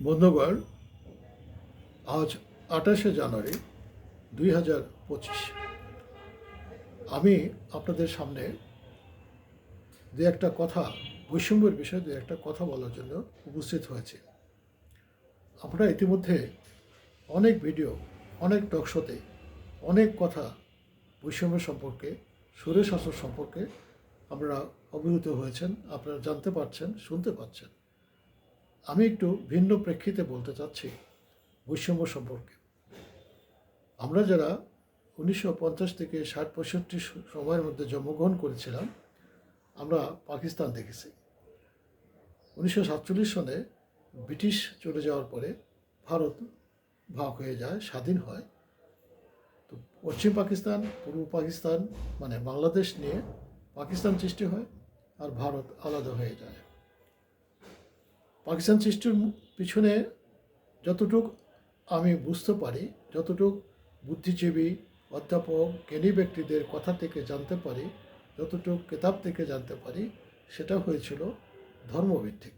বন্ধুগণ, আজ 28শে জানুয়ারি 2025। আমি আপনাদের সামনে দু একটা কথা, বৈষম্যের বিষয়ে দু একটা কথা বলার জন্য উপস্থিত হয়েছি। আপনারা ইতিমধ্যে অনেক ভিডিও, অনেক টকশোতে অনেক কথা বৈষম্য সম্পর্কে, স্বৈরশাসন সম্পর্কে আপনারা অবহিত হয়েছেন, আপনারা জানতে পারছেন, শুনতে পাচ্ছেন। আমি একটু ভিন্ন প্রেক্ষিতে বলতে চাচ্ছি বৈষম্য সম্পর্কে। আমরা যারা 1950 থেকে 60-65 সময়ের মধ্যে জন্মগ্রহণ করেছিলাম, আমরা পাকিস্তান দেখেছি। 1947 সনে ব্রিটিশ চলে যাওয়ার পরে ভারত ভাগ হয়ে যায়, স্বাধীন হয়। তো পশ্চিম পাকিস্তান, পূর্ব পাকিস্তান মানে বাংলাদেশ নিয়ে পাকিস্তান সৃষ্টি হয়, আর ভারত আলাদা হয়ে যায়। পাকিস্তান সৃষ্টির পিছনে যতটুক আমি বুঝতে পারি, যতটুক বুদ্ধিজীবী, অধ্যাপক, জ্ঞানী ব্যক্তিদের কথা থেকে জানতে পারি, যতটুক কিতাব থেকে জানতে পারি, সেটা হয়েছিল ধর্মভিত্তিক।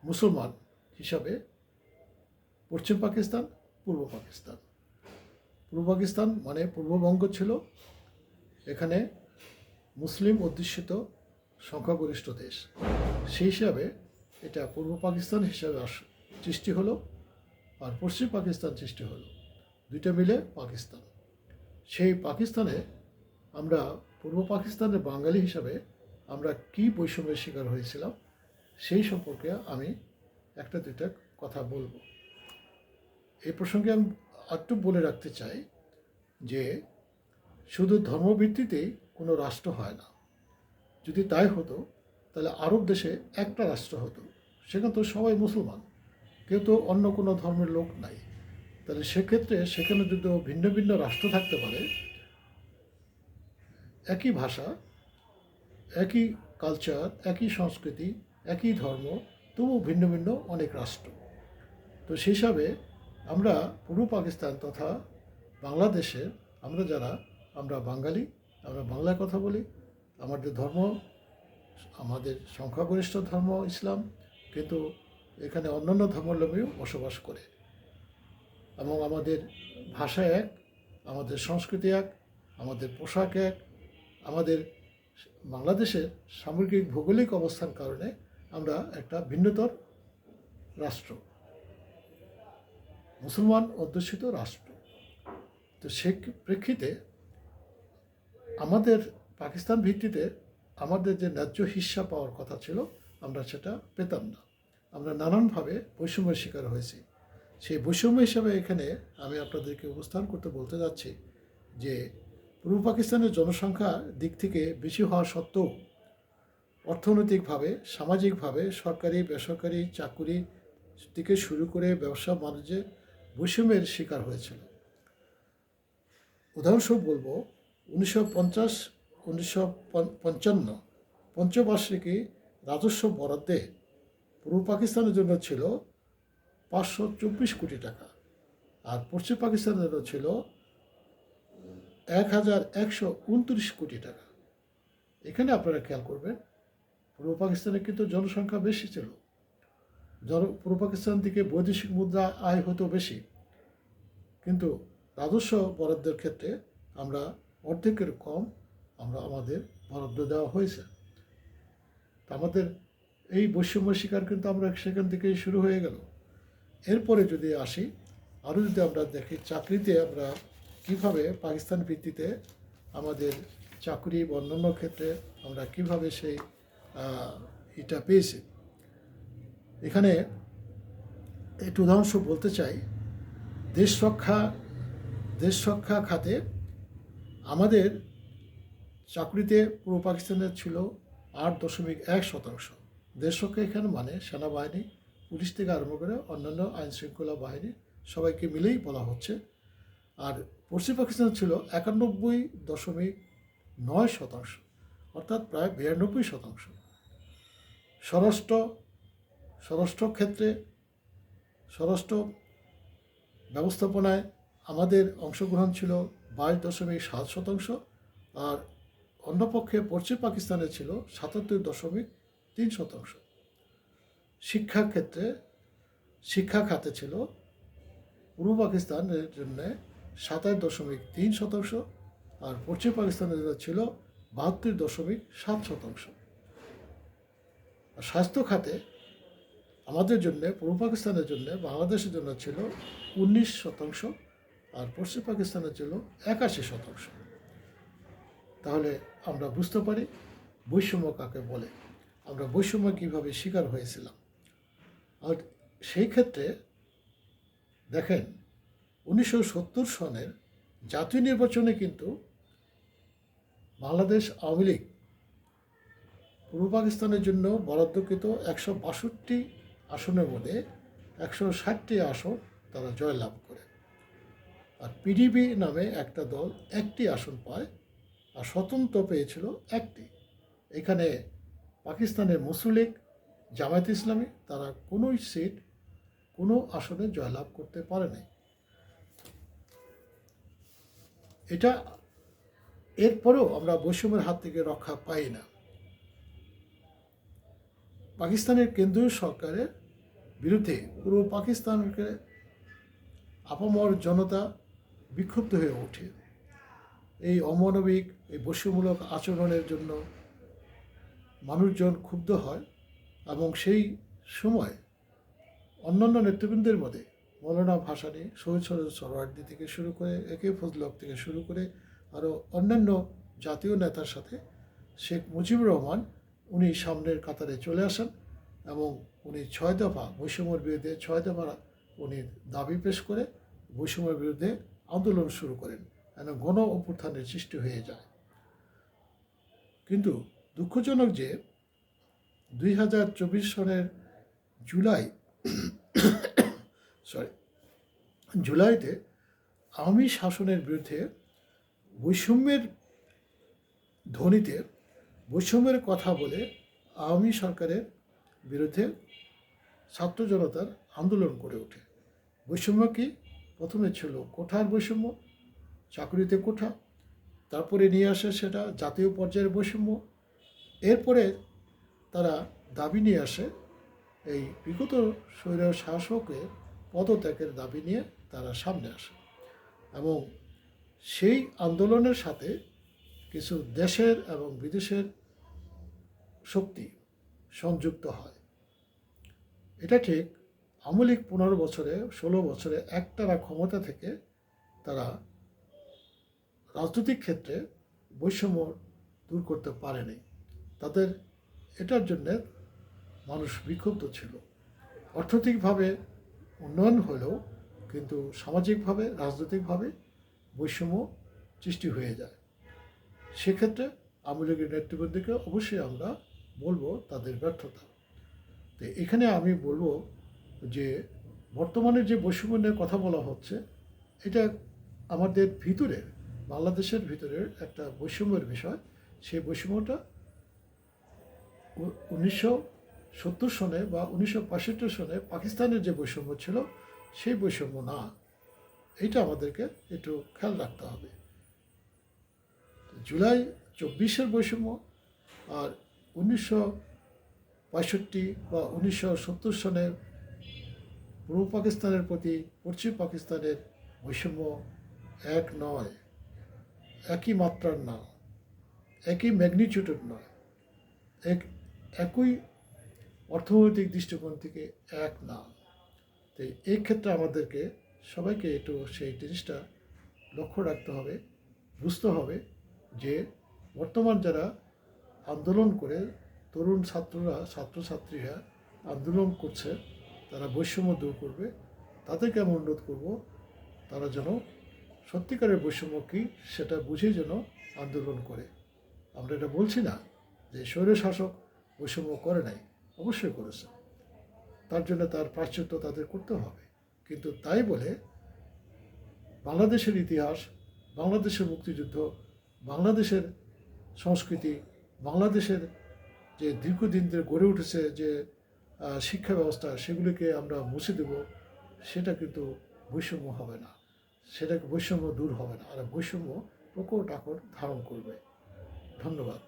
মুসলমান হিসাবে পশ্চিম পাকিস্তান, পূর্ব পাকিস্তান। পূর্ব পাকিস্তান মানে পূর্ববঙ্গ ছিল, এখানে মুসলিম অধ্যুষিত সংখ্যাগরিষ্ঠ দেশ। সেই হিসাবে এটা পূর্ব পাকিস্তান হিসাবে সৃষ্টি হলো, আর পশ্চিম পাকিস্তান সৃষ্টি হলো, দুইটা মিলে পাকিস্তান। সেই পাকিস্তানে আমরা পূর্ব পাকিস্তানের বাঙালি হিসাবে আমরা কি বৈষম্যের শিকার হয়েছিলাম সেই সম্পর্কে আমি একটা দুইটা কথা বলবো। এই প্রসঙ্গে আমি একটু বলে রাখতে চাই যে শুধু ধর্মভিত্তিতেই কোনো রাষ্ট্র হয় না। যদি তাই হতো তাহলে আরব দেশে একটা রাষ্ট্র হতো, সেখানে তো সবাই মুসলমান, কেউ তো অন্য কোনো ধর্মের লোক নাই। তাহলে সেক্ষেত্রে সেখানে যদি ভিন্ন ভিন্ন রাষ্ট্র থাকতে পারে, একই ভাষা, একই কালচার, একই সংস্কৃতি, একই ধর্ম, তবু ভিন্ন ভিন্ন অনেক রাষ্ট্র। তো সেই হিসাবে আমরা পূর্ব পাকিস্তান তথা বাংলাদেশের আমরা বাঙালি, আমরা বাংলায় কথা বলি, আমাদের ধর্ম, আমাদের সংখ্যাগরিষ্ঠ ধর্ম ইসলাম, কিন্তু এখানে অন্যান্য ধর্মাবলম্বীও বসবাস করে, এবং আমাদের ভাষা এক, আমাদের সংস্কৃতি এক, আমাদের পোশাক এক। আমাদের বাংলাদেশের সামগ্রিক ভৌগোলিক অবস্থার কারণে আমরা একটা ভিন্নতর রাষ্ট্র, মুসলমান অধ্যুষিত রাষ্ট্র। তো সে প্রেক্ষিতে আমাদের পাকিস্তান ভিত্তিতে আমাদের যে ন্যায্য হিস্সা পাওয়ার কথা ছিল, আমরা সেটা পেতাম না। আমরা নানানভাবে বৈষম্যের শিকার হয়েছি। সেই বৈষম্য হিসাবে এখানে আমি আপনাদেরকে উপস্থান করতে বলতে যাচ্ছি যে পূর্ব পাকিস্তানের জনসংখ্যা দিক থেকে বেশি হওয়া সত্ত্বেও অর্থনৈতিকভাবে, সামাজিকভাবে, সরকারি বেসরকারি চাকুরি থেকে শুরু করে ব্যবসা বাণিজ্যে বৈষম্যের শিকার হয়েছিল। উদাহরণস্বরূপ বলবো, 1950-1955 পঞ্চবার্ষিকী রাজস্ব বরাদ্দে পূর্ব পাকিস্তানের জন্য ছিল 524 কোটি টাকা, আর পশ্চিম পাকিস্তানের জন্য ছিল 1129 কোটি টাকা। এখানে আপনারা খেয়াল করবেন, পূর্ব পাকিস্তানে কিন্তু জনসংখ্যা বেশি ছিল, পূর্ব পাকিস্তান থেকে বৈদেশিক মুদ্রা আয় হতো বেশি, কিন্তু রাজস্ব বরাদ্দের ক্ষেত্রে আমরা অর্ধেকের কম আমাদের বরাদ্দ দেওয়া হয়েছে। আমাদের এই বৈষম্য শিকার কিন্তু আমরা সেখান থেকেই শুরু হয়ে গেল। এরপরে যদি আসি, আরও যদি আমরা দেখি চাকরিতে আমরা কীভাবে পাকিস্তান ভিত্তিতে আমাদের চাকরি বা অন্যান্য ক্ষেত্রে আমরা কীভাবে সেই এটা পেয়েছি। এখানে একটু উদাহরণস্বরূপ বলতে চাই, দেশ রক্ষা খাতে আমাদের চাকরিতে পূর্ব পাকিস্তানের ছিল 8.1%। দেশ রক্ষা এখানে মানে সেনাবাহিনী, পুলিশ থেকে আরম্ভ করে অন্যান্য আইন শৃঙ্খলা বাহিনী সবাইকে মিলেই বলা হচ্ছে। আর পশ্চিম পাকিস্তান ছিল 91.9%, অর্থাৎ প্রায় 92%। স্বরাষ্ট্র ক্ষেত্রে, স্বরাষ্ট্র ব্যবস্থাপনায় আমাদের অংশগ্রহণ ছিল 22.7%, আর অন্যপক্ষে পশ্চিম পাকিস্তানে ছিল 77.3%। শিক্ষার ক্ষেত্রে শিক্ষা খাতে ছিল পূর্ব পাকিস্তানের জন্য 27.3%, আর পশ্চিম পাকিস্তানের জন্য ছিল 72.7%। আর স্বাস্থ্য খাতে আমাদের জন্য, পূর্ব পাকিস্তানের জন্য, বাংলাদেশের জন্য ছিল 19%, আর পশ্চিম পাকিস্তানের ছিল 81%। তাহলে আমরা বুঝতে পারি বৈষম্য কাকে বলে, আমরা বৈষম্য কীভাবে শিকার হয়েছিলাম। আর সেই ক্ষেত্রে দেখেন 1970 সনের জাতীয় নির্বাচনে কিন্তু বাংলাদেশ আওয়ামী লীগ পূর্ব পাকিস্তানের জন্য বরাদ্দকৃত 162 আসনের মধ্যে 160টি আসন তারা জয়লাভ করে। আর পিডিপি নামে একটা দল একটি আসন পায়, আর স্বতন্ত্র পেয়েছিল একটি। এখানে পাকিস্তানের মুসলিম লীগ, জামায়াত ইসলামী তারা কোনো সিট, কোনো আসনে জয়লাভ করতে পারে নাই। এটা এরপরেও আমরা বৈষম্যের হাত থেকে রক্ষা পাই না। পাকিস্তানের কেন্দ্রীয় সরকারের বিরুদ্ধে পূর্ব পাকিস্তানকে আপামর জনতা বিক্ষুব্ধ হয়ে ওঠে। এই অমানবিক, এই বৈষম্যমূলক আচরণের জন্য মানুষজন ক্ষুব্ধ হয়, এবং সেই সময় অন্যান্য নেতৃবৃন্দের মধ্যে মৌলানা ভাসানী, শহীদ সোহরাওয়ার্দী থেকে শুরু করে একে ফজল হক থেকে শুরু করে আরও অন্যান্য জাতীয় নেতার সাথে শেখ মুজিবুর রহমান উনি সামনের কাতারে চলে আসেন, এবং উনি 6 দফা বৈষম্যের বিরুদ্ধে 6 দফা উনি দাবি পেশ করে বৈষম্যের বিরুদ্ধে আন্দোলন শুরু করেন, এবং গণ অভ্যুত্থানের সৃষ্টি হয়ে যায়। কিন্তু দুঃখজনক যে 2024 সনের জুলাইতে আওয়ামী শাসনের বিরুদ্ধে বৈষম্যের ধ্বনিতে বৈষম্যের কথা বলে আওয়ামী সরকারের বিরুদ্ধে ছাত্র জনতার আন্দোলন করে ওঠে। বৈষম্য কি? প্রথমে ছিল কোঠার বৈষম্য, চাকরিতে কোঠা, তারপরে নিয়ে আসে সেটা জাতীয় পর্যায়ের বৈষম্য। এরপরে তারা দাবি নিয়ে আসে এই বিগত স্বৈর শাসকের পদত্যাগের দাবি নিয়ে তারা সামনে আসে, এবং সেই আন্দোলনের সাথে কিছু দেশের এবং বিদেশের শক্তি সংযুক্ত হয়। এটা ঠিক আওয়ামী লীগ 15 বছরে 16 বছরে একটানা ক্ষমতা থেকে তারা রাজনৈতিক ক্ষেত্রে বৈষম্য দূর করতে পারেনি। তাদের এটার জন্যে মানুষ বিক্ষুব্ধ ছিল। অর্থনৈতিকভাবে উন্নয়ন হলেও কিন্তু সামাজিকভাবে, রাজনৈতিকভাবে বৈষম্য সৃষ্টি হয়ে যায়। সেক্ষেত্রে আওয়ামী লীগের নেতৃবৃন্দকে অবশ্যই আমরা বলবো তাদের ব্যর্থতা। তো এখানে আমি বলবো যে বর্তমানে যে বৈষম্য নিয়ে কথা বলা হচ্ছে, এটা আমাদের ভিতরের, বাংলাদেশের ভিতরের একটা বৈষম্যের বিষয়। সেই বৈষম্যটা 1970 সনে বা 1965 সনে পাকিস্তানের যে বৈষম্য ছিল সেই বৈষম্য না। এইটা আমাদেরকে একটু খেয়াল রাখতে হবে। জুলাই 24-এর বৈষম্য আর 1965 বা 1970 সনের পূর্ব পাকিস্তানের প্রতি পশ্চিম পাকিস্তানের বৈষম্য এক নয়, একই মাত্রার না, একই ম্যাগনিটিউডের নয়, একই অর্থনৈতিক দৃষ্টিকোণ থেকে এক না। তো এই ক্ষেত্রে আমাদেরকে সবাইকে একটু সেই জিনিসটা লক্ষ্য রাখতে হবে, বুঝতে হবে যে বর্তমান যারা আন্দোলন করে, তরুণ ছাত্ররা, ছাত্রছাত্রীরা আন্দোলন করছে, তারা বৈষম্য দূর করবে, তাদেরকে আমি অনুরোধ করব তারা যেন সত্যিকারের বৈষম্য কী সেটা বুঝে যেন আন্দোলন করে। আমরা এটা বলছি না যে স্বৈরশাসক বৈষম্য করে নাই, অবশ্যই করেছে, তার জন্য তার প্রায়শ্চিত্ত তাদের করতে হবে। কিন্তু তাই বলে বাংলাদেশের ইতিহাস, বাংলাদেশের মুক্তিযুদ্ধ, বাংলাদেশের সংস্কৃতি, বাংলাদেশের যে দীর্ঘদিন ধরে গড়ে উঠেছে যে শিক্ষা ব্যবস্থা, সেগুলিকে আমরা মুছে দেব, সেটা কিন্তু বৈষম্য হবে না, সেটা বৈষম্য দূর হবে না, আর বৈষম্য প্রকট আকার ধারণ করবে। ধন্যবাদ।